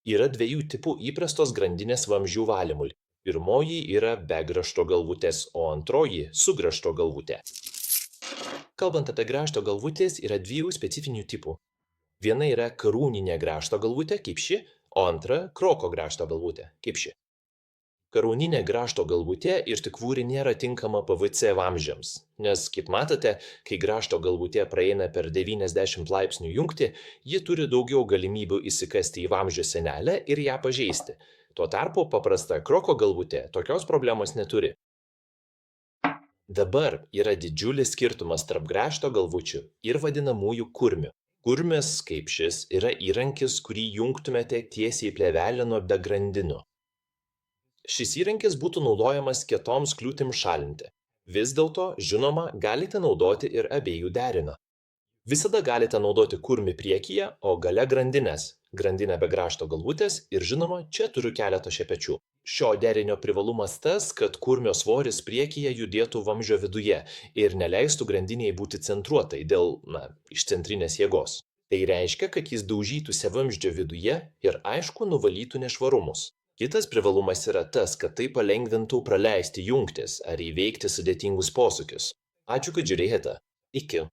Yra dviejų tipų įprastos grandinės vamzdžių valymui. Pirmoji yra be grąžto galvutės, o antroji su grąžto galvute. Kalbant apie grąžto galvutės, yra dviejų specifinių tipų. Viena yra karūninė grąžto galvutė, kaip ši, o antra kroko grąžto galvutė, kaip ši. Karūninė grąžto galvutė ir tikvūrė nėra tinkama PVC vamzdžiams, nes, kaip matote, kai grąžto galvutė praeina per 90 laipsnių jungtį, ji turi daugiau galimybių įsikasti į vamzdžio sienelę ir ją pažeisti. Tuo tarpu paprasta kroko galvutė tokios problemos neturi. Dabar yra didžiulis skirtumas tarp grąžto galvučių ir vadinamųjų kurmių. Kurmis, kaip šis, yra įrankis, kurį jungtumėte tiesiai į plėvelę nuo be grandinių. Šis įrankis būtų naudojamas kietoms kliūtims šalinti. Vis dėlto, žinoma, galite naudoti ir abiejų deriną. Visada galite naudoti kurmį priekyje, o gale grandinės, grandinę be grąžto galvutės ir, žinoma, čia turiu keletą šepečių. Šio derinio privalumas tas, kad kurmio svoris priekyje judėtų vamzdžio viduje ir neleistų grandiniai būti centruotai dėl, išcentrinės jėgos. Tai reiškia, kad jis daužytųsi vamzdžio viduje ir, aišku, nuvalytų nešvarumus. Kitas privalumas yra tas, kad tai palengvintų praleisti jungtis ar įveikti sudėtingus posūkius. Ačiū, kad žiūrėjote. Iki.